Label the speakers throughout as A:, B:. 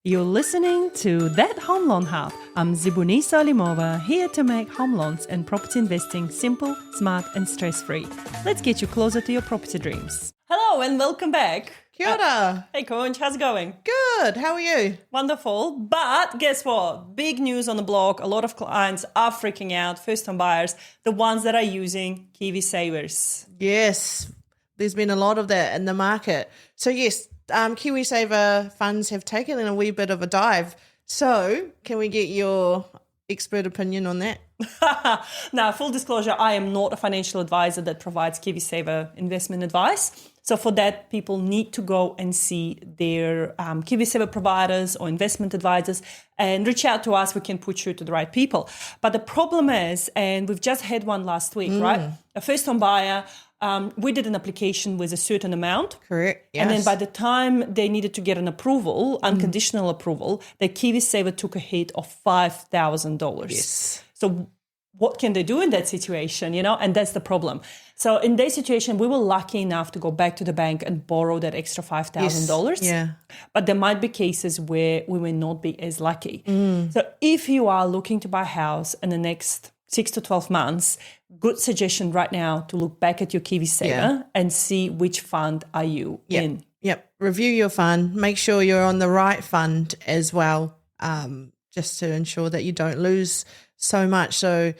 A: You're listening to That Home Loan Hub. I'm Zibuni Salimova, here to make home loans and property investing simple, smart and stress-free. Let's get you closer to your property dreams. Hello and welcome back.
B: Kia ora.
A: Hey Conch, how's it going?
B: Good. How are you?
A: Wonderful. But guess what? Big news on the blog. A lot of clients are freaking out, first-time buyers, the ones that are using KiwiSavers.
B: Yes, there's been a lot of that in the market. So yes, KiwiSaver funds have taken in a wee bit of a dive. So can we get your expert opinion on that?
A: Now, full disclosure, I am not a financial advisor that provides KiwiSaver investment advice. So for that, people need to go and see their KiwiSaver providers or investment advisors and reach out to us. We can put you to the right people. But the problem is, and we've just had one last week, right? A first-time buyer, we did an application with a certain amount.
B: Correct, yes.
A: And then by the time they needed to get an approval, unconditional approval, the KiwiSaver took a hit of $5,000.
B: Yes.
A: So what can they do in that situation, you know? And that's the problem. So in that situation, we were lucky enough to go back to the bank and borrow that extra $5,000.
B: Yes. Yeah.
A: But there might be cases where we may not be as lucky. So if you are looking to buy a house in the next 6 to 12 months, good suggestion right now to look back at your KiwiSaver and see which fund are you in.
B: Yep. Review your fund. Make sure you're on the right fund as well, just to ensure that you don't lose so much. So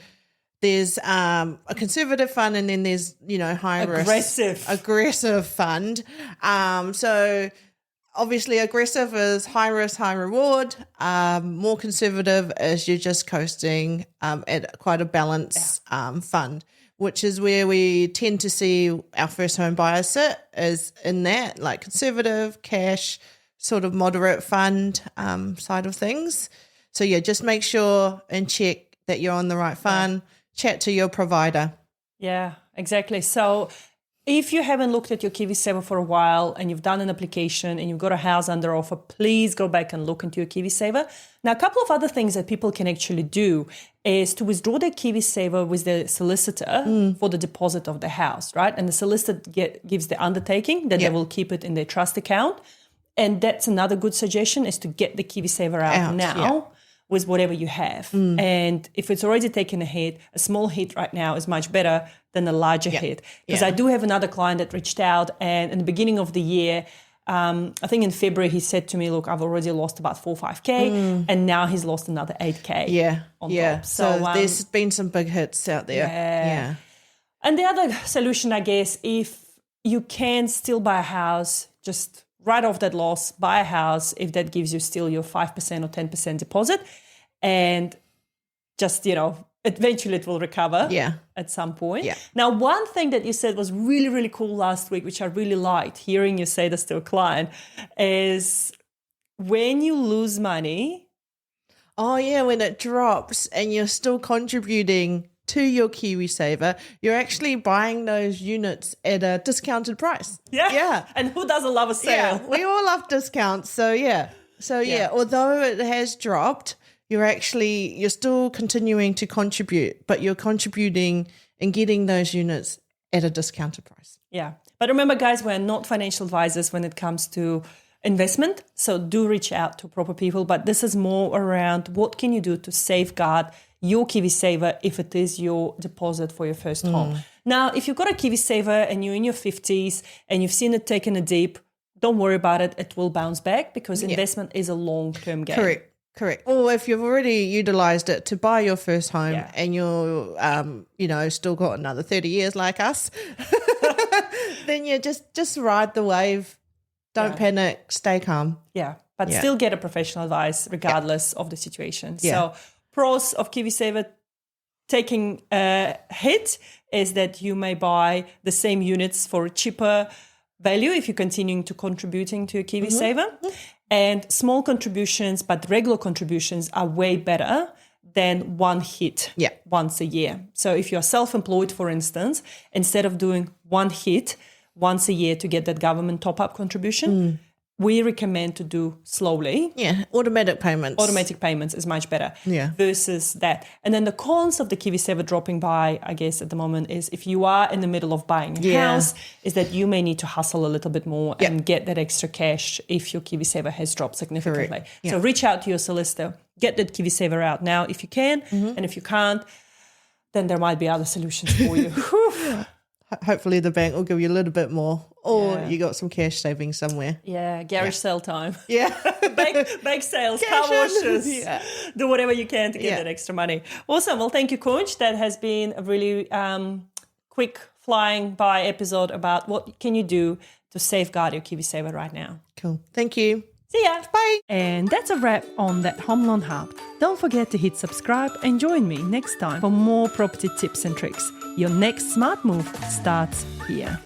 B: there's a conservative fund and then there's, high risk. Aggressive fund. So obviously aggressive is high risk, high reward. More conservative is you're just coasting at quite a balanced fund, which is where we tend to see our first home buyers sit, is in that like conservative, cash, sort of moderate fund side of things. So yeah, just make sure and check that you're on the right fund. Chat to your provider.
A: Yeah, exactly. So if you haven't looked at your KiwiSaver for a while and you've done an application and you've got a house under offer, please go back and look into your KiwiSaver. Now, a couple of other things that people can actually do is to withdraw their KiwiSaver with the solicitor for the deposit of the house, right? And the solicitor gives the undertaking that they will keep it in their trust account. And that's another good suggestion, is to get the KiwiSaver out now. With whatever you have. And if it's already taken a hit, a small hit right now is much better than a larger hit. Because I do have another client that reached out, and in the beginning of the year, I think in February, he said to me, look, I've already lost about 4 or 5K, and now he's lost another 8K on top.
B: So there's been some big hits out there. Yeah.
A: And the other solution, I guess, if you can still buy a house, just write off that loss, buy a house if that gives you still your 5% or 10% deposit, and just, eventually it will recover at some point. Yeah. Now, one thing that you said was really, really cool last week, which I really liked, hearing you say this to a client, is when you lose money.
B: Oh, yeah, when it drops and you're still contributing to your KiwiSaver, you're actually buying those units at a discounted price.
A: Yeah. And who doesn't love a sale?
B: Yeah, we all love discounts. So although it has dropped, you're still continuing to contribute, but you're contributing and getting those units at a discounted price.
A: Yeah. But remember, guys, we're not financial advisors when it comes to investment. So do reach out to proper people. But this is more around what can you do to safeguard your KiwiSaver if it is your deposit for your first home. Now, if you've got a KiwiSaver and you're in your 50s and you've seen it taking a dip, don't worry about it. It will bounce back because investment is a long-term game.
B: Correct. Or if you've already utilized it to buy your first home and you're, still got another 30 years like us, then you just ride the wave. Don't panic. Stay calm.
A: Yeah, but still get a professional advice regardless of the situation. So pros of KiwiSaver taking a hit is that you may buy the same units for a cheaper value if you're continuing to contributing to your KiwiSaver. And small contributions, but regular contributions are way better than one hit once a year. So if you're self-employed, for instance, instead of doing one hit once a year to get that government top-up contribution, we recommend to do slowly.
B: Yeah, automatic payments.
A: Automatic payments is much better
B: Yeah.
A: versus that. And then the cons of the KiwiSaver dropping by, I guess, at the moment is if you are in the middle of buying a house, is that you may need to hustle a little bit more and get that extra cash if your KiwiSaver has dropped significantly.
B: Correct. Yeah.
A: So reach out to your solicitor, get that KiwiSaver out now if you can. And if you can't, then there might be other solutions for you.
B: Hopefully the bank will give you a little bit more, or you got some cash savings somewhere.
A: Yeah, garage sale time.
B: Yeah.
A: Bake sales,
B: Cash
A: car
B: in.
A: washes,
B: Yeah.
A: do whatever you can to get that extra money. Awesome. Well, thank you, Coach. That has been a really quick flying by episode about what can you do to safeguard your KiwiSaver right now.
B: Cool. Thank you.
A: See ya.
B: Bye.
A: And that's a wrap on that Home Loan Hub. Don't forget to hit subscribe and join me next time for more property tips and tricks. Your next smart move starts here.